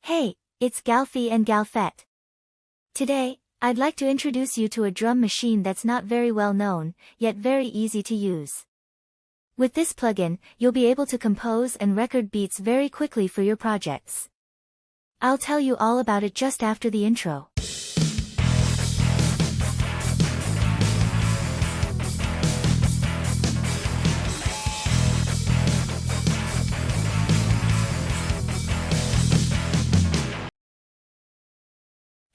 Hey, it's Galfi and Galfette. Today, I'd like to introduce you to a drum machine that's not very well known, yet very easy to use. With this plugin, you'll be able to compose and record beats very quickly for your projects. I'll tell you all about it just after the intro.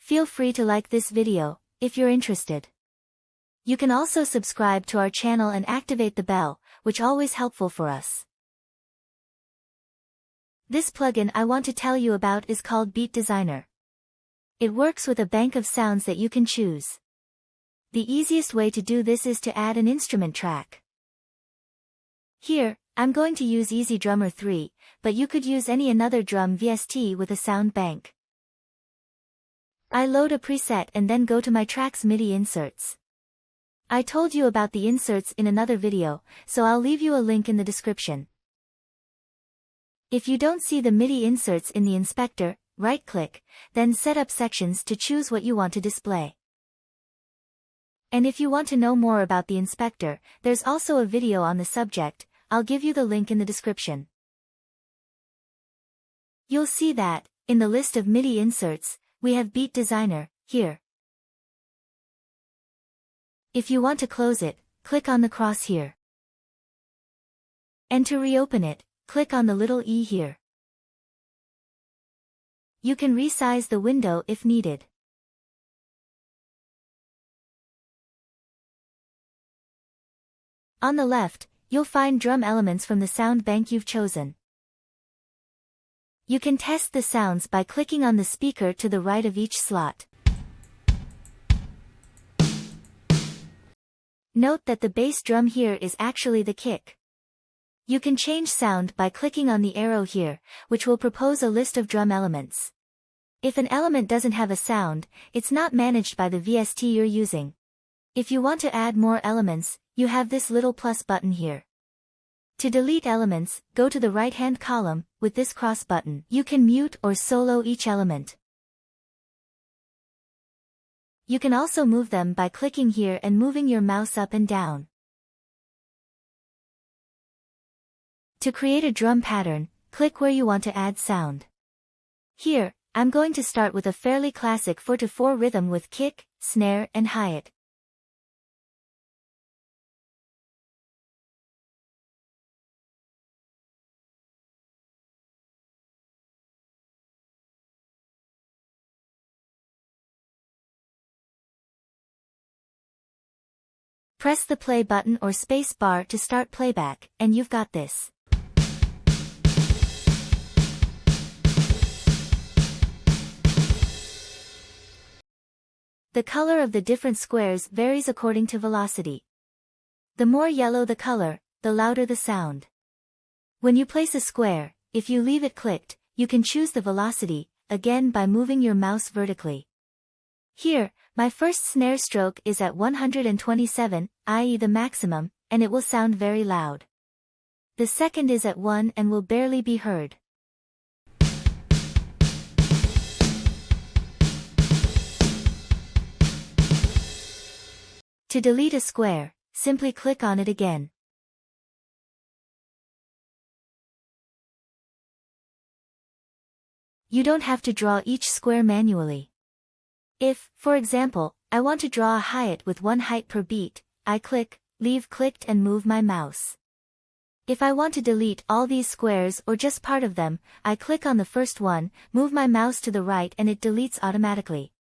Feel free to like this video, if you're interested. You can also subscribe to our channel and activate the bell, which always helpful for us. This plugin I want to tell you about is called BeatDesigner. It works with a bank of sounds that you can choose. The easiest way to do this is to add an instrument track. Here, I'm going to use Easy Drummer 3, but you could use any another drum VST with a sound bank. I load a preset and then go to my track's MIDI inserts. I told you about the inserts in another video, so I'll leave you a link in the description. If you don't see the MIDI inserts in the inspector, right-click, then set up sections to choose what you want to display. And if you want to know more about the inspector, there's also a video on the subject. I'll give you the link in the description. You'll see that, in the list of MIDI inserts, we have BeatDesigner, here. If you want to close it, click on the cross here. And to reopen it, click on the little E here. You can resize the window if needed. On the left, you'll find drum elements from the sound bank you've chosen. You can test the sounds by clicking on the speaker to the right of each slot. Note that the bass drum here is actually the kick. You can change sound by clicking on the arrow here, which will propose a list of drum elements. If an element doesn't have a sound, it's not managed by the VST you're using. If you want to add more elements, you have this little plus button here. To delete elements, go to the right-hand column. With this cross button, you can mute or solo each element. You can also move them by clicking here and moving your mouse up and down. To create a drum pattern, click where you want to add sound. Here, I'm going to start with a fairly classic 4/4 rhythm with kick, snare and hi-hat. Press the play button or space bar to start playback, and you've got this. The color of the different squares varies according to velocity. The more yellow the color, the louder the sound. When you place a square, if you leave it clicked, you can choose the velocity, again by moving your mouse vertically. Here, my first snare stroke is at 127, i.e. the maximum, and it will sound very loud. The second is at 1 and will barely be heard. To delete a square, simply click on it again. You don't have to draw each square manually. If, for example, I want to draw a hi-hat with 1 height per beat, I click, leave clicked and move my mouse. If I want to delete all these squares or just part of them, I click on the first one, move my mouse to the right and it deletes automatically.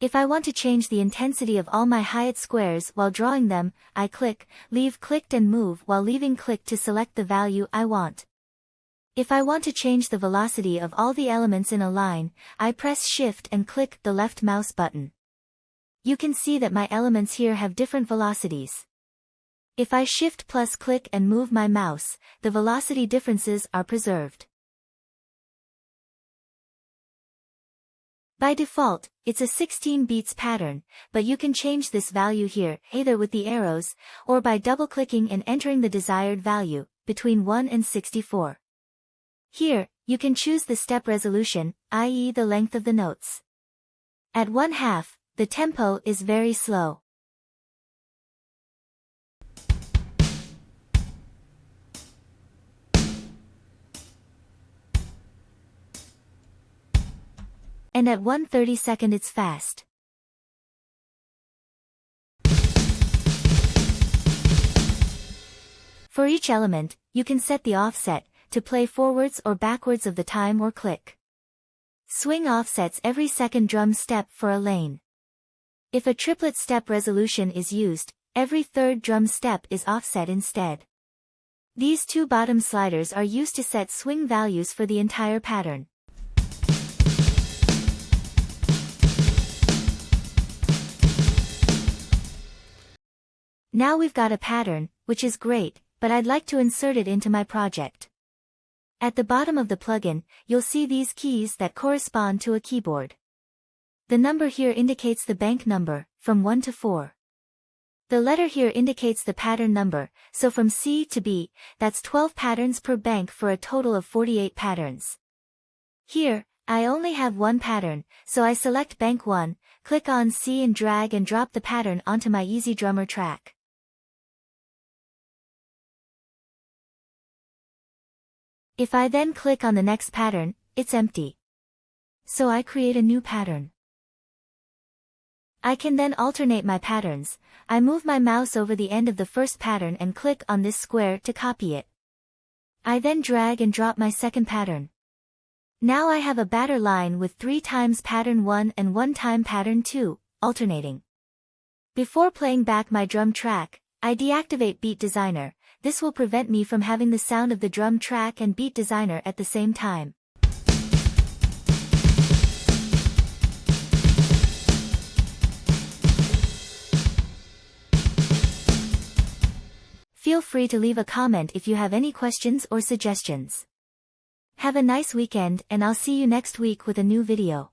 If I want to change the intensity of all my hi-hat squares while drawing them, I click, leave clicked and move while leaving clicked to select the value I want. If I want to change the velocity of all the elements in a line, I press Shift and click the left mouse button. You can see that my elements here have different velocities. If I Shift plus click and move my mouse, the velocity differences are preserved. By default, it's a 16 beats pattern, but you can change this value here, either with the arrows, or by double-clicking and entering the desired value, between 1 and 64. Here, you can choose the step resolution, i.e. the length of the notes. At 1/2, the tempo is very slow. And at 1/32 it's fast. For each element, you can set the offset, to play forwards or backwards of the time or click. Swing offsets every second drum step for a lane. If a triplet step resolution is used, every third drum step is offset instead. These two bottom sliders are used to set swing values for the entire pattern. Now we've got a pattern, which is great, but I'd like to insert it into my project. At the bottom of the plugin, you'll see these keys that correspond to a keyboard. The number here indicates the bank number, from 1 to 4. The letter here indicates the pattern number, so from C to B, that's 12 patterns per bank for a total of 48 patterns. Here, I only have one pattern, so I select bank 1, click on C and drag and drop the pattern onto my Easy Drummer track. If I then click on the next pattern, it's empty. So I create a new pattern. I can then alternate my patterns. I move my mouse over the end of the first pattern and click on this square to copy it. I then drag and drop my second pattern. Now I have a batter line with 3 times pattern 1 and 1 time pattern 2, alternating. Before playing back my drum track, I deactivate BeatDesigner. This will prevent me from having the sound of the drum track and BeatDesigner at the same time. Feel free to leave a comment if you have any questions or suggestions. Have a nice weekend and I'll see you next week with a new video.